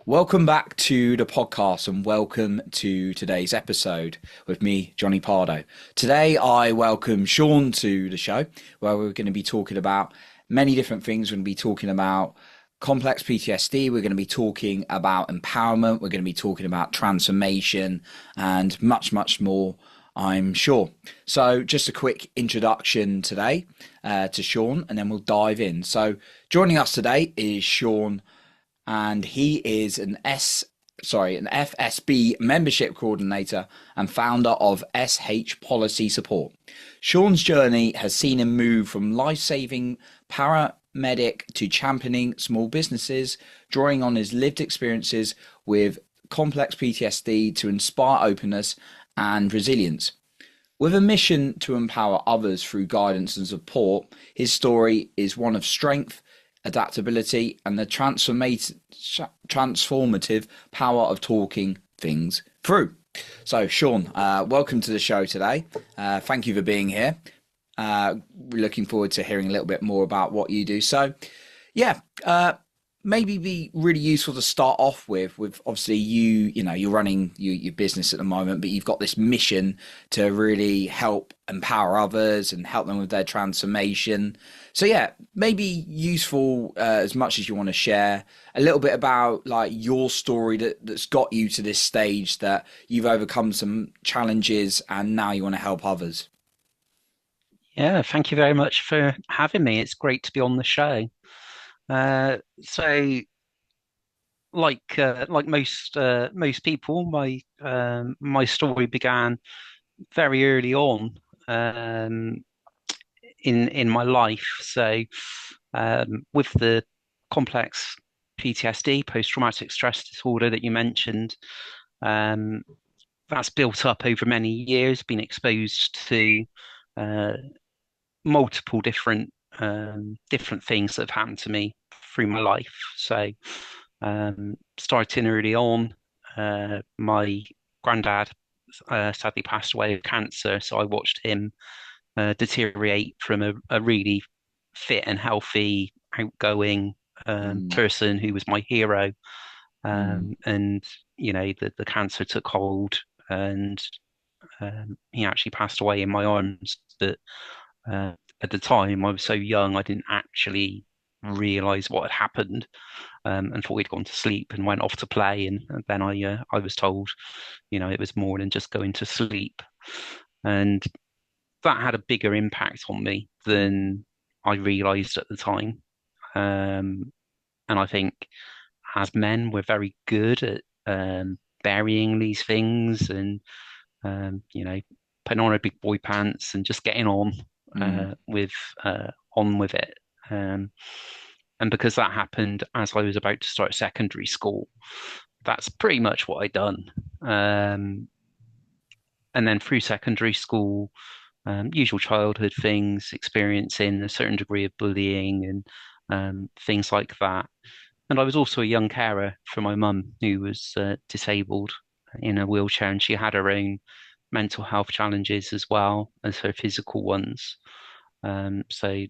Welcome back to the podcast and welcome to today's episode with me, Johnny Pardo. Today, I welcome Sean to the show where we're going to be talking about many different things. We're going to be talking about complex PTSD, we're going to be talking about empowerment, we're going to be talking about transformation, and much, much more, I'm sure. So, just a quick introduction today to Sean, and then we'll dive in. So, joining us today is Sean, and he is an FSB membership coordinator and founder of SH Policy Support. Sean's journey has seen him move from life-saving paramedic to championing small businesses, drawing on his lived experiences with complex PTSD to inspire openness and resilience. With a mission to empower others through guidance and support, his story is one of strength, adaptability, and the transformative power of talking things through. So, Sean, welcome to the show today. Thank you for being here. We're looking forward to hearing a little bit more about what you do. So, yeah, maybe be really useful to start off with obviously you're running your business at the moment, but you've got this mission to really help empower others and help them with their transformation. So yeah, maybe useful, as much as you want to share a little bit about like your story that's got you to this stage, that you've overcome some challenges and now you want to help others. Yeah, thank you very much for having me. It's great to be on the show. So, like most people, my story began very early on um, in my life. So, with the complex PTSD, post-traumatic stress disorder that you mentioned, um, that's built up over many years, been exposed to uh, multiple different things that have happened to me through my life. So, starting early on, my granddad sadly passed away of cancer, so I watched him deteriorate from a really fit and healthy, outgoing Mm, person who was my hero. mm, And the cancer took hold, and he actually passed away in my arms. But uh, at the time, I was so young, I didn't actually realize what had happened, and thought he'd gone to sleep and went off to play. And then I was told, it was more than just going to sleep, and that had a bigger impact on me than I realized at the time. Um, and I think as men, we're very good at burying these things and putting on our big boy pants and just getting mm, with on with it. Um, and because that happened as I was about to start secondary school, that's pretty much what I'd done. Um, and then through secondary school, usual childhood things, experiencing a certain degree of bullying and things like that. And I was also a young carer for my mum, who was disabled in a wheelchair, and she had her own mental health challenges as well as her physical ones. So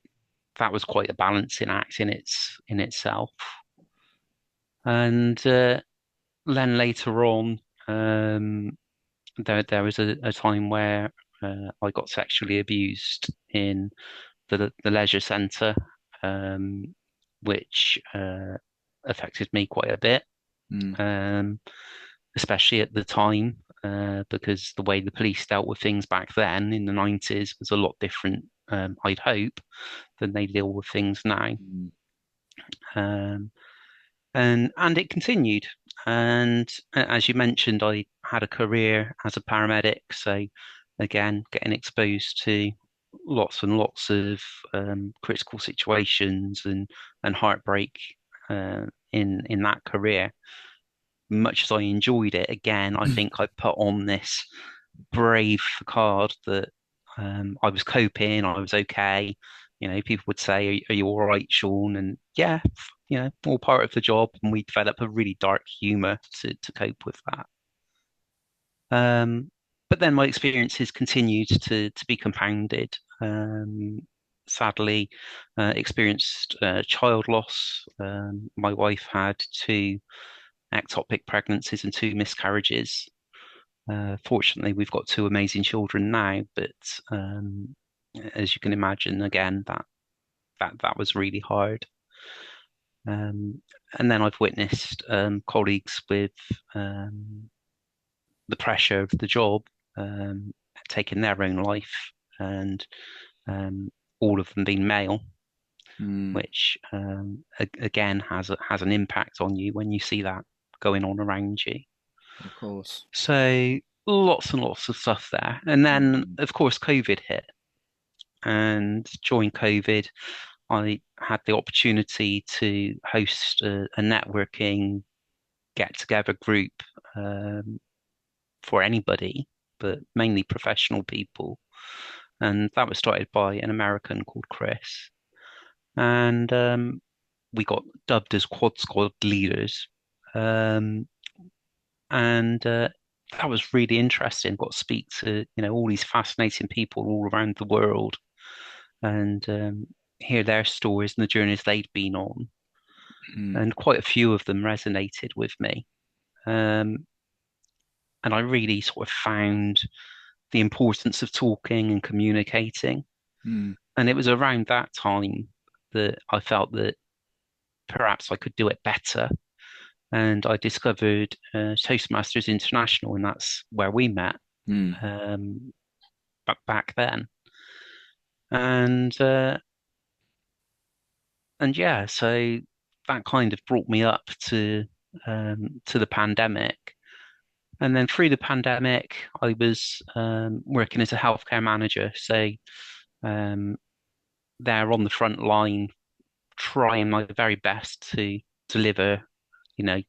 that was quite a balancing act in itself. And then later on, um, there was a time where I got sexually abused in the leisure centre, um, which affected me quite a bit, mm, um, especially at the time, because the way the police dealt with things back then in the 90s was a lot different, I'd hope, than they deal with things now. mm, Um, and it continued. And as you mentioned, I had a career as a paramedic, so again, getting exposed to lots and lots of critical situations and heartbreak in that career. Much as I enjoyed it, again, I think I put on this brave facade that I was coping, I was okay. People would say, "Are you all right, Sean?" And yeah, all part of the job. And we develop a really dark humor to cope with that. But then my experiences continued to be compounded. Sadly, experienced child loss. My wife had two ectopic pregnancies and 2 miscarriages. Fortunately, we've got 2 amazing children now, but as you can imagine, again, that was really hard. Um, and then I've witnessed colleagues with the pressure of the job taking their own life, and um, all of them being male, Mm, which again has an impact on you when you see that going on around you. of course. So lots and lots of stuff there. And then, Mm, of course, COVID hit. And during COVID, I had the opportunity to host a networking get together group um, for anybody, but mainly professional people. And that was started by an American called Chris. And we got dubbed as Quad Squad leaders. Um, and that was really interesting. Got to speak to, all these fascinating people all around the world and hear their stories and the journeys they'd been on. mm, And quite a few of them resonated with me. Um, and I really sort of found the importance of talking and communicating. mm, And it was around that time that I felt that perhaps I could do it better. And I discovered Toastmasters International, and that's where we met mm, um, back then. And yeah, so that kind of brought me up to the pandemic. And then through the pandemic, I was working as a healthcare manager. So um, there on the front line, trying my very best to deliver, you know,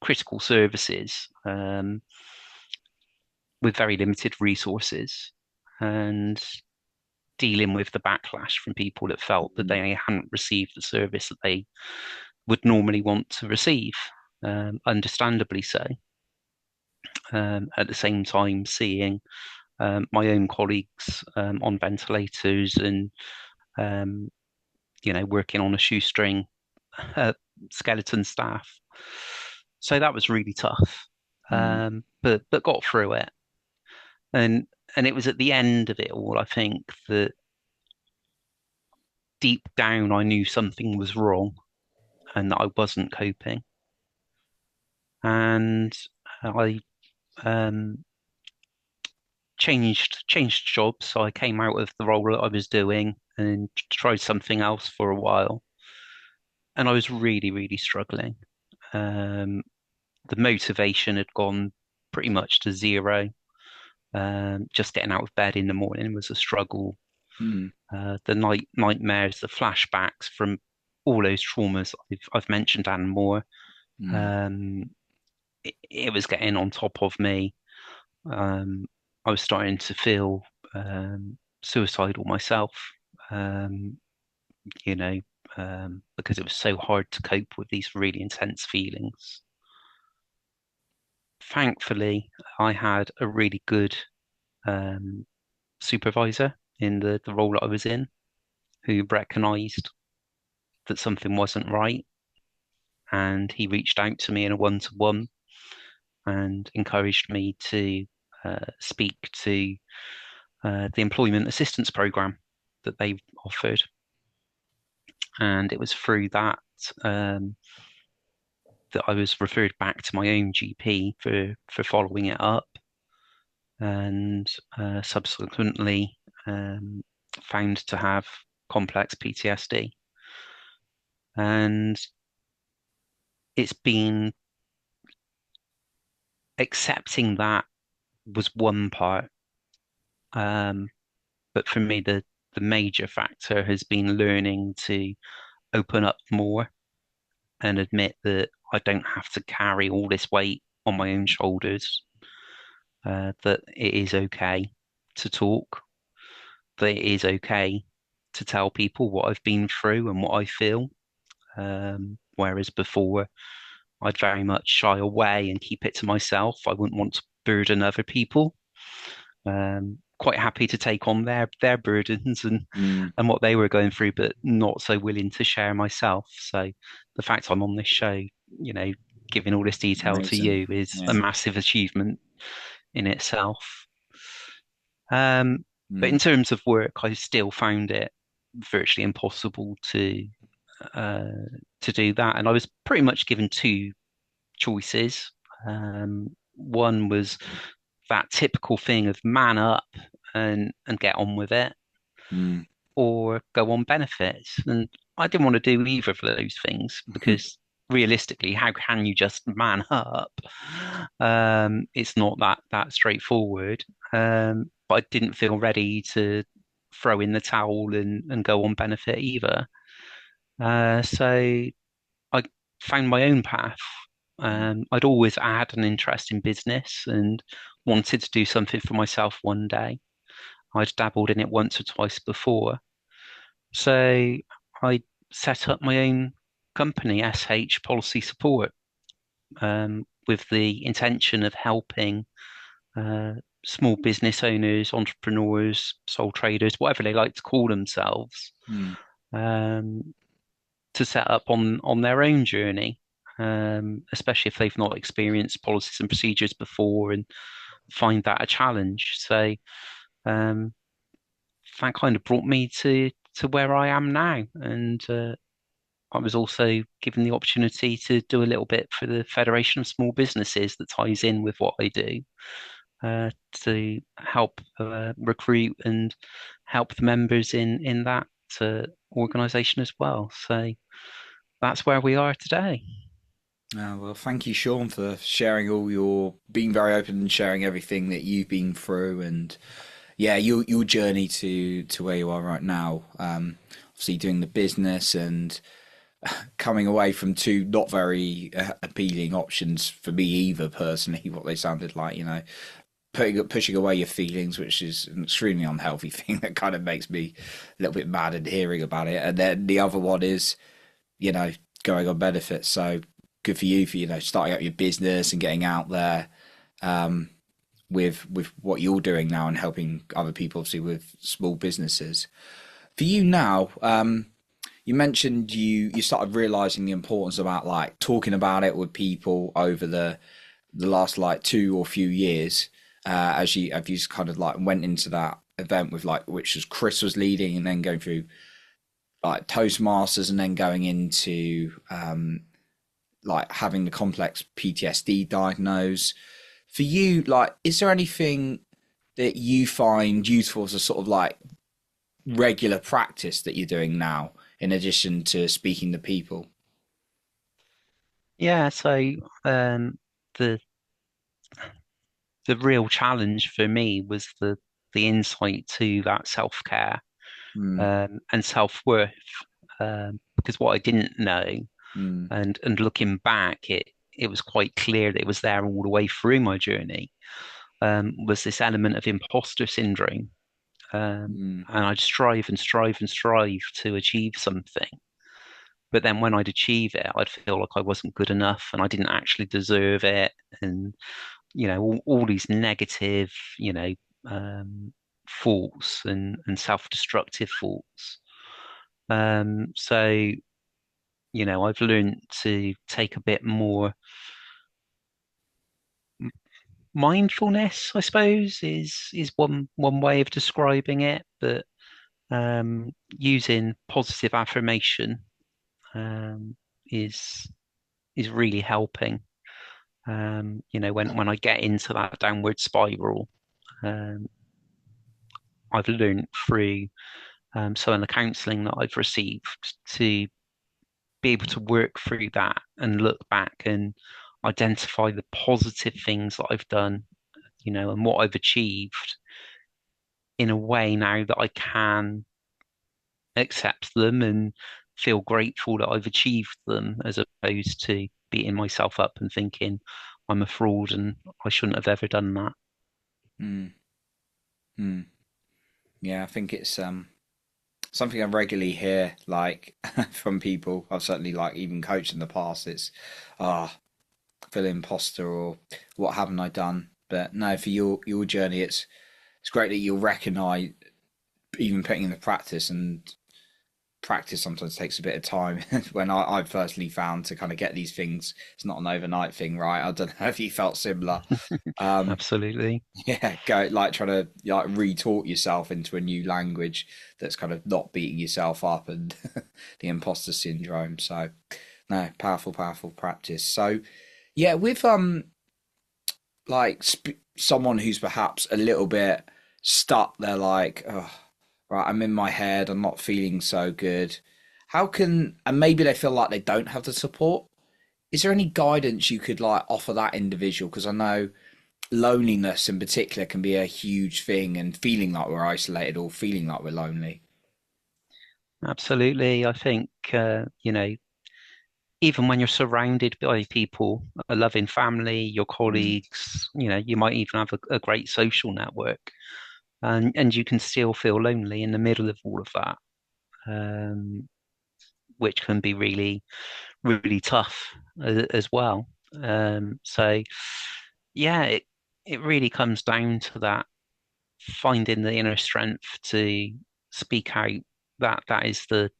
critical services with very limited resources and dealing with the backlash from people that felt that mm, they hadn't received the service that they would normally want to receive, understandably so. At the same time, seeing my own colleagues on ventilators and um, working on a shoestring uh, skeleton staff. So that was really tough, mm, but got through it. And it was at the end of it all, I think, that deep down I knew something was wrong and that I wasn't coping. And I um, changed jobs. So I came out of the role that I was doing and tried something else for a while. And I was really, really struggling. Um, the motivation had gone pretty much to zero. Just getting out of bed in the morning was a struggle. mm, The nightmares, the flashbacks from all those traumas I've mentioned and more. mm, Um, it was getting on top of me. Um, I was starting to feel suicidal myself, um, you know, because it was so hard to cope with these really intense feelings. Thankfully, I had a really good um, supervisor in the role that I was in who recognized that something wasn't right. And he reached out to me in a one-to-one and encouraged me to speak to the employment assistance program that they offered. And it was through that um, that I was referred back to my own GP for following it up, and subsequently um, found to have complex PTSD. And it's been accepting that was one part, um, but for me the major factor has been learning to open up more and admit that I don't have to carry all this weight on my own shoulders, that it is okay to talk, that it is okay to tell people what I've been through and what I feel. Whereas before, I'd very much shy away and keep it to myself. I wouldn't want to burden other people. Quite happy to take on their burdens mm, and what they were going through, but not so willing to share myself. So the fact I'm on this show, you know, giving all this detail to Amazing. you is a Yeah. massive achievement in itself. Um, but in Mm. terms of work, I still found it virtually impossible uh, to do that, and I was pretty much given two choices. One was that typical thing of man up and get on with it, Mm. or go on benefits. And I didn't want to do either of those things because realistically, how can you just man up? It's not that straightforward. But I didn't feel ready to throw in the towel and go on benefit either. So I found my own path. I'd always had an interest in business and wanted to do something for myself one day. I'd dabbled in it once or twice before. So I set up my own company, SH Policy Support, with the intention of helping uh, small business owners, entrepreneurs, sole traders, whatever they like to call themselves, Mm. um, to set up on their own journey, especially if they've not experienced policies and procedures before and find that a challenge. So um, that kind of brought me to where I am now, and I was also given the opportunity to do a little bit for the Federation of Small Businesses that ties in with what I do, to help recruit and help the members in that organisation as well. So that's where we are today. Well, thank you, Sean, for sharing all your being very open and sharing everything that you've been through, and yeah, your journey to where you are right now. Obviously, doing the business and coming away from two not very appealing options for me either, personally. What they sounded like, pushing away your feelings, which is an extremely unhealthy thing that kind of makes me a little bit mad in hearing about it. And then the other one is, you know, going on benefits. So good for you for starting up your business and getting out there with what you're doing now and helping other people, obviously, with small businesses. For you now, you mentioned you started realizing the importance about like talking about it with people over the last like two or few years, as you kind of like went into that event with like which was Chris was leading and then going through like Toastmasters and then going into like having the complex PTSD diagnosed. For you, like, is there anything that you find useful as a sort of like regular practice that you're doing now, in addition to speaking to people? Yeah, so um, the the real challenge for me was the insight to that self-care Mm, and self-worth, because what I didn't know, mm, and looking back, it was quite clear that it was there all the way through my journey, was this element of imposter syndrome. mm, And I'd strive and strive and strive to achieve something. But then when I'd achieve it, I'd feel like I wasn't good enough and I didn't actually deserve it. And, all these negative, thoughts and self-destructive thoughts. So, I've learned to take a bit more mindfulness, I suppose, is one way of describing it, but using positive affirmation um, is is really helping. When I get into that downward spiral, um, I've learned through some of the counselling that I've received to be able to work through that and look back and identify the positive things that I've done, and what I've achieved in a way now that I can accept them and feel grateful that I've achieved them, as opposed to beating myself up and thinking I'm a fraud and I shouldn't have ever done that. mm, mm. Yeah, I think it's something I regularly hear like from people. I've certainly like even coached in the past. It's I feel imposter or what haven't I done? But no, for your journey, it's great that you'll recognise even putting in the practice and practice sometimes takes a bit of time. When I've personally found to kind of get these things, it's not an overnight thing, right? I don't know if you felt similar. Um, Absolutely. yeah, go like trying to like re-taught yourself into a new language that's kind of not beating yourself up and the imposter syndrome. So no, powerful, powerful practice. So yeah, with like someone who's perhaps a little bit stuck, they're like, oh, right, I'm in my head, I'm not feeling so good. How can, and maybe they feel like they don't have the support. Is there any guidance you could like offer that individual? Because I know loneliness in particular can be a huge thing, and feeling like we're isolated or feeling like we're lonely. Absolutely. I think, even when you're surrounded by people, a loving family, your Mm, colleagues, you might even have a great social network, and you can still feel lonely in the middle of all of that, um, which can be really, really tough as well. So, yeah, it really comes down to that finding the inner strength to speak out. That is the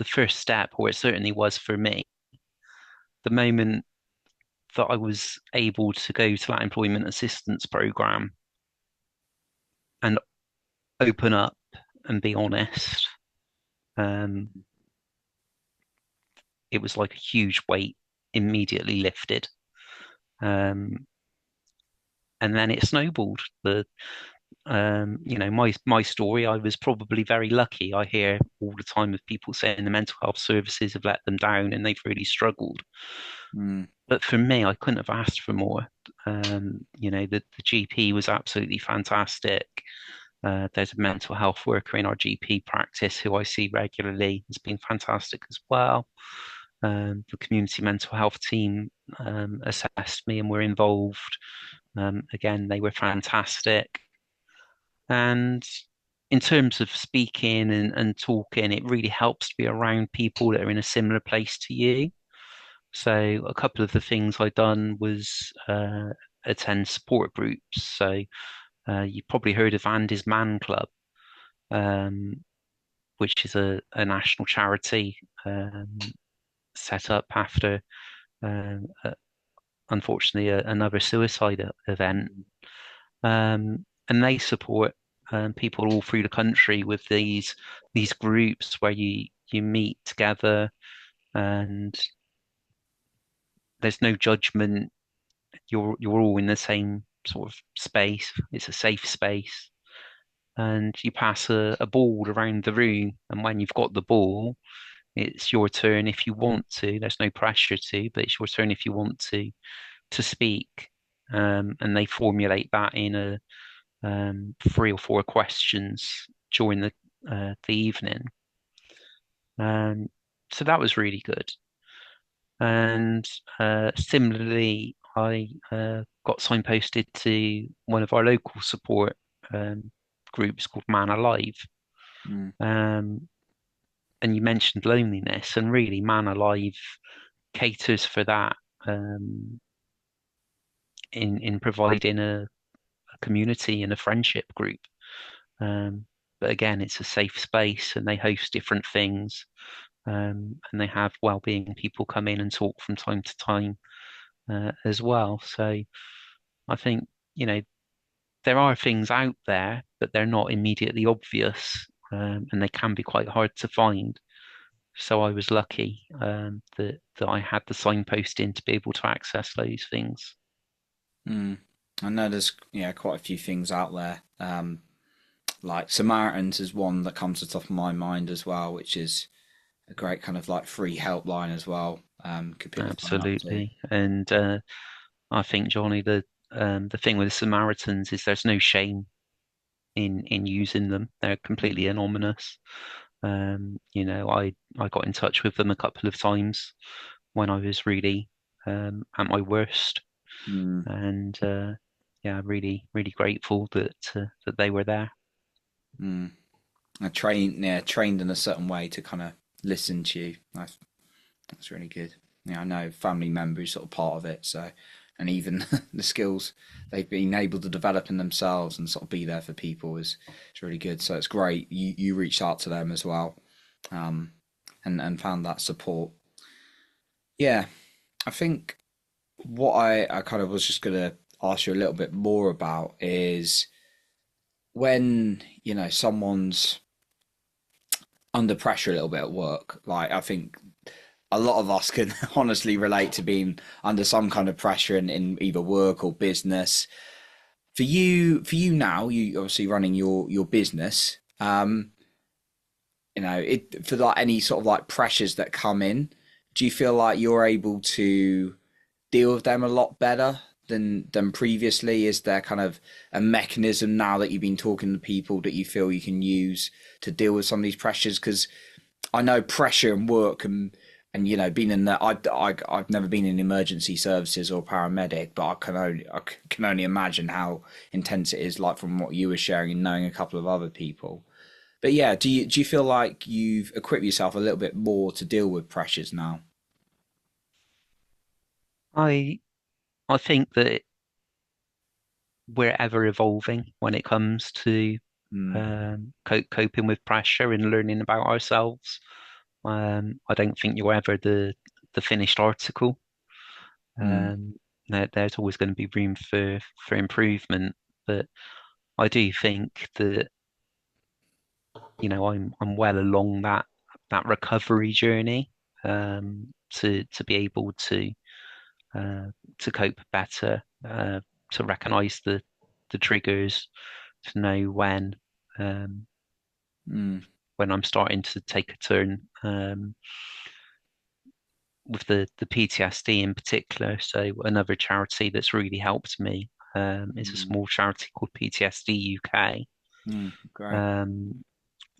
first step, or it certainly was for me. The moment that I was able to go to that employment assistance program and open up and be honest, um, it was like a huge weight immediately lifted. Um, and then it snowballed. My story, I was probably very lucky. I hear all the time of people saying the mental health services have let them down and they've really struggled. mm, But for me, I couldn't have asked for more. The GP was absolutely fantastic. There's a mental health worker in our GP practice who I see regularly, has been fantastic as well. The community mental health team assessed me and were involved. Again, they were fantastic. And in terms of speaking and talking, it really helps to be around people that are in a similar place to you. So a couple of the things I done was attend support groups. So you've probably heard of Andy's Manclub, um, which is a national charity set up after, um, uh, unfortunately, another suicide event. And they support people all through the country with these groups where you meet together and there's no judgment. You're all in the same sort of space. It's a safe space. And you pass a ball around the room, and when you've got the ball, it's your turn if you want to. There's no pressure to, but it's your turn if you want to speak. And they formulate that in a 3 or 4 questions during the evening. Um, so that was really good. And similarly, I got signposted to one of our local support um, groups called Man Alive. mm, Um, and you mentioned loneliness, and really, Man Alive caters for that in providing a community and a friendship group. Um, but again, it's a safe space, and they host different things, and they have well-being people come in and talk from time to time as well. So I think, there are things out there, but they're not immediately obvious, and they can be quite hard to find. So I was lucky that I had the signposting to be able to access those things. mm. I know there's yeah quite a few things out there. Like Samaritans is one that comes to the top of my mind as well, which is a great kind of like free helpline as well. Could people sign up to? Absolutely. And I think, Johnny, the thing with the Samaritans is there's no shame in using them. They're completely anonymous. I got in touch with them a couple of times when I was really at my worst, Mm, and yeah, really, really grateful that they were there. mm. I trained, yeah, trained in a certain way to kind of listen to you. That's really good. Yeah, I know family members sort of part of it. So, and even the skills they've been able to develop in themselves and sort of be there for people is really good. So it's great. You reached out to them as well. and found that support. Yeah, I think what I kind of was just gonna ask you a little bit more about is when, someone's under pressure a little bit at work. Like I think a lot of us can honestly relate to being under some kind of pressure in either work or business. For you now, you obviously running your business. It for like any sort of like pressures that come in, do you feel like you're able to deal with them a lot better than previously? Is there kind of a mechanism now that you've been talking to people that you feel you can use to deal with some of these pressures? Because I know pressure and work and being in that I've never been in emergency services or paramedic, but I can only imagine how intense it is, like from what you were sharing and knowing a couple of other people. But yeah, do you feel like you've equipped yourself a little bit more to deal with pressures now? I I think that we're ever evolving when it comes to Mm, coping with pressure and learning about ourselves. I don't think you're ever the finished article. mm, Um, there's always going to be room for improvement, but I do think that I'm well along that recovery journey to be able uh, to cope better, to recognize the triggers, to know um, mm, when I'm starting to take a turn with the PTSD in particular. So another charity that's really helped me is a mm, small charity called PTSD UK, great. um,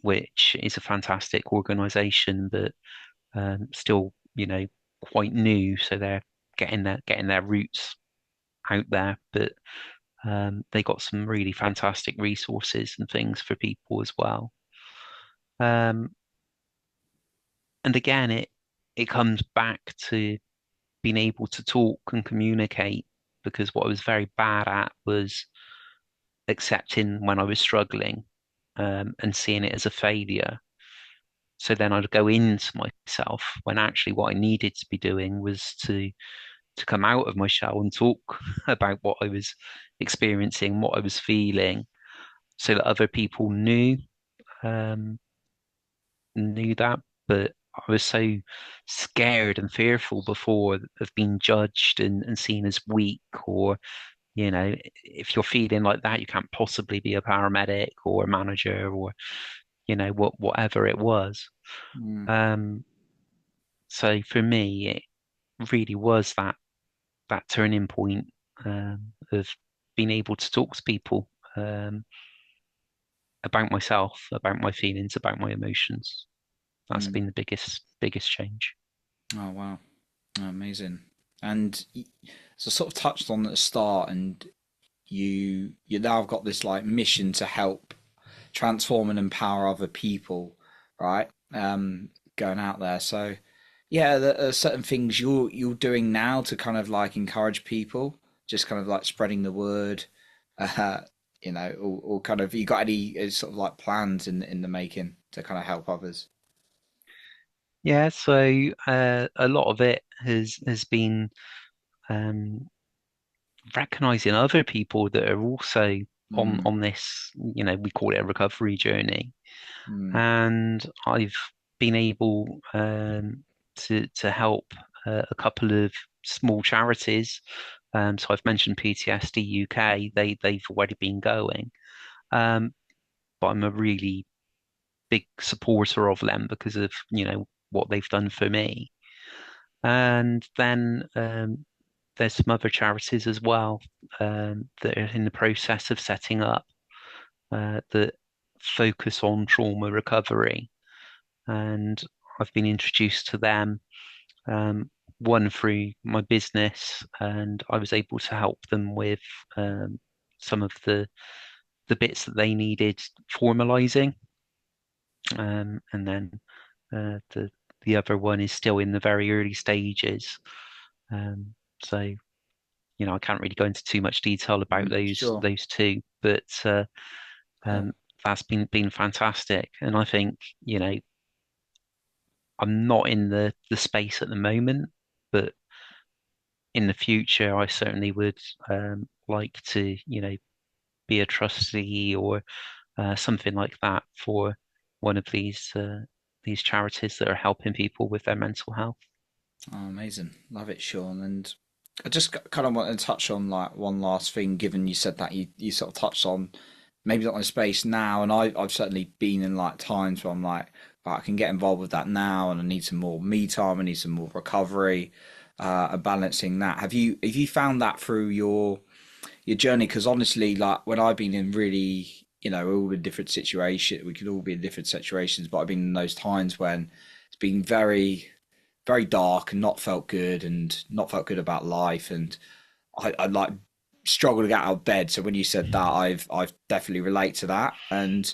which is a fantastic organisation that still, quite new. So they're getting their roots out there, but they got some really fantastic resources and things for people as well. Um, and again, it comes back to being able to talk and communicate because what I was very bad at was accepting when I was struggling and seeing it as a failure. So then I'd go into myself when actually what I needed to be doing was to come out of my shell and talk about what I was experiencing, what I was feeling, so that other people um, knew that. But I was so scared and fearful before of being judged and seen as weak, or if you're feeling like that, you can't possibly be a paramedic or a manager or whatever it was. Mm, Um, so for me, it really was that turning point of being able to talk to people about myself, about my feelings, about my emotions. That's mm. been the biggest change. Oh wow, oh, amazing. And so sort of touched on at the start, and you now have got this like mission to help transform and empower other people, right? Going out there. So yeah, there are certain things you're doing now to kind of like encourage people, just kind of like spreading the word, uh, or kind of you got any sort of like plans in the making to kind of help others? Yeah, so a lot of it has been um, recognizing other people that are also Mm, on this, we call it a recovery journey. mm, And I've been able to help a couple of small charities. So I've mentioned PTSD UK. They've already been going, um, but I'm a really big supporter of them because of what they've done for me. And then there's some other charities as well that are in the process of setting up that focus on trauma recovery. And I've been introduced to them, um, one through my business, and I was able to help them with some of the bits that they needed formalizing. And then the other one is still in the very early stages. Um, so I can't really go into too much detail about those sure. those two, but Okay. that's been fantastic. And I think I'm not in the space at the moment, but in the future, I certainly would like to, be a trustee or something like that for one of these charities that are helping people with their mental health. Oh, amazing. Love it, Sean. And I just kind of want to touch on like one last thing, given you said that you sort of touched on maybe not in space now, and I've certainly been in like times where I'm like, right, I can get involved with that now, and I need some more me time, I need some more recovery, and balancing that. Have you found that through your journey? Because honestly, like when I've been in really, we're all in different situations. We could all be in different situations, but I've been in those times when it's been very dark and not felt good and not felt good about life. And I like struggle to get out of bed. So when you said that, I've definitely relate to that. And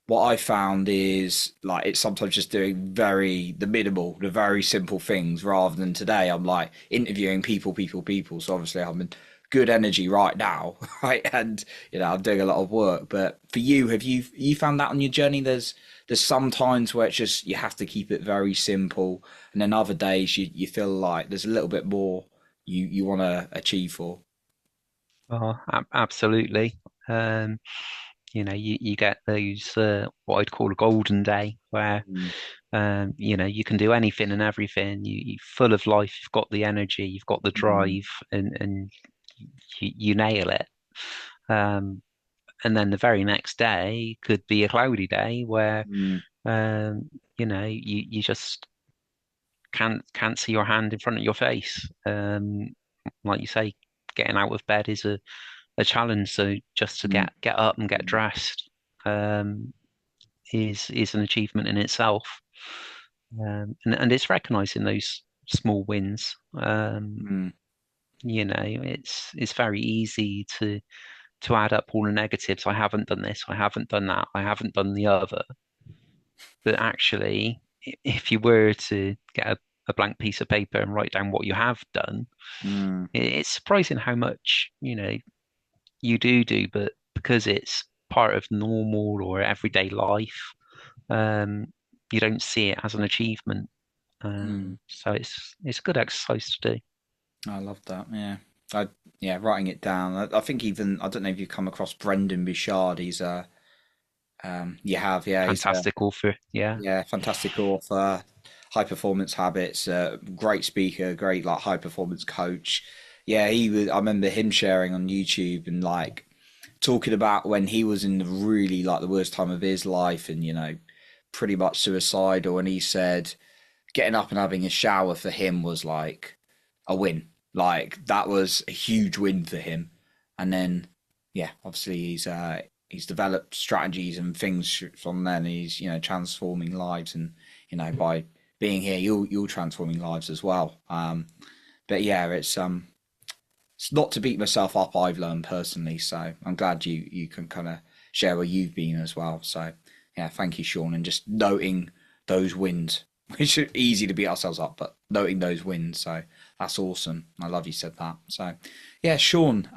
what I found is like it's sometimes just doing the minimal, the very simple things rather than today. I'm like interviewing people. So obviously I'm in good energy right now, right? And I'm doing a lot of work. But for you, have you found that on your journey? There's some times where it's just you have to keep it very simple, and then other days you feel like there's a little bit more you want to achieve for. Oh, absolutely. Um, you get those what I'd call a golden day where Mm, you can do anything and everything. You're full of life. You've got the energy. You've got the mm, drive, and you nail it. Um, and then the very next day could be a cloudy day where mm, you just can't see your hand in front of your face. Like you say, getting out of bed is a challenge. So just to mm, get up and get dressed um, is an achievement in itself. And it's recognizing those small wins. mm, It's very easy to add up all the negatives. I haven't done this, I haven't done that, I haven't done the other. But actually, if you were to get a blank piece of paper and write down what you have done, mm, it's surprising how much, you do, but because it's part of normal or everyday life, um, you don't see it as an achievement. mm. So it's a good exercise to do. I love that. Yeah. I yeah, writing it down. I think even I don't know if you've come across Brendan Bouchard. He's you have, yeah, he's a Fantastic author. Yeah. yeah, fantastic author, high performance habits, great speaker, great like high performance coach. Yeah, he was. I remember him sharing on YouTube and like talking about when he was in the really like the worst time of his life and pretty much suicidal. And he said getting up and having a shower for him was like a win. Like that was a huge win for him. And then, yeah, obviously he's developed strategies and things from then. He's transforming lives, and by being here, you're transforming lives as well. But yeah, it's not to beat myself up. I've learned personally, so I'm glad you can kind of share where you've been as well. So yeah, thank you, Sean, and just noting those wins. Which are easy to beat ourselves up, but noting those wins, so that's awesome. I love you said that. So yeah, Sean.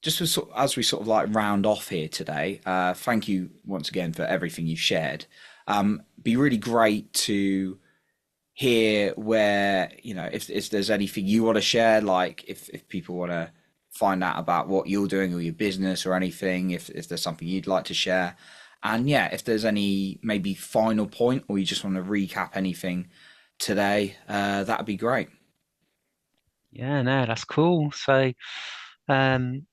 Just as we sort of like round off here today, thank you once again for everything you've shared. Be really great to hear where if there's anything you want to share, like if people want to find out about what you're doing or your business or anything, if there's something you'd like to share, and yeah, if there's any maybe final point or you just want to recap anything today, that'd be great. Yeah, no, that's cool. So, um,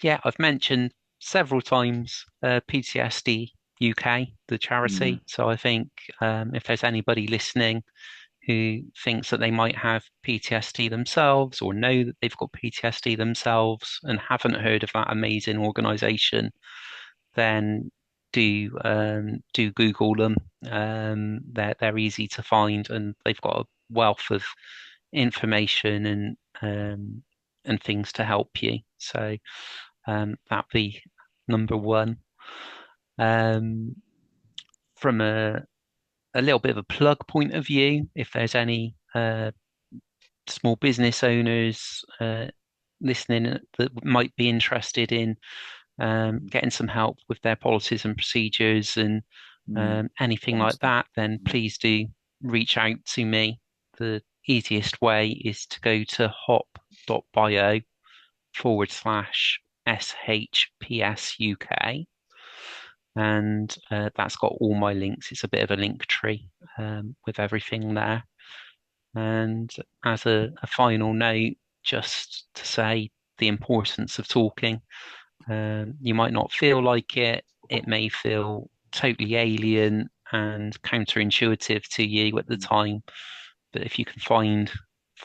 yeah, I've mentioned several times PTSD UK, the Mm, charity. So I think if there's anybody listening who thinks that they might have PTSD themselves or know that they've got PTSD themselves and haven't heard of that amazing organization, then do Google them. They're easy to find and they've got a wealth of information and things to help you. So that'd be number one. Um, from a little bit of a plug point of view, if there's any small business owners listening that might be interested in getting some help with their policies and procedures and mm, anything one like step. that, then Mm, please do. reach out to me, the easiest way is to go to hop.bio/SHPS UK. And that's got all my links. It's a bit of a link tree with everything there. And as a final note, just to say the importance of talking. You might not feel like it. It may feel totally alien and counterintuitive to you at the time. But if you can find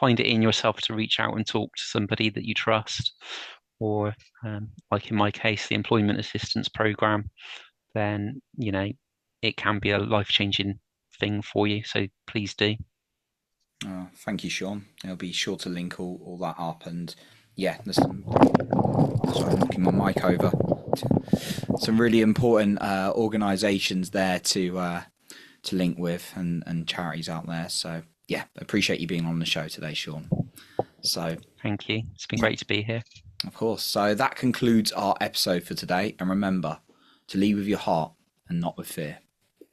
it in yourself to reach out and talk to somebody that you trust, or like in my case, the employment assistance program, then it can be a life-changing thing for you. So please do. Thank you, Sean. I'll be sure to link all that up. And yeah, sorry, I'm knocking my mic over. Some really important organisations there to link with, and charities out there. So yeah, appreciate you being on the show today, Sean. So Thank you. It's been yeah, great to be here. of course. So that concludes our episode for today. And remember to lead with your heart and not with fear.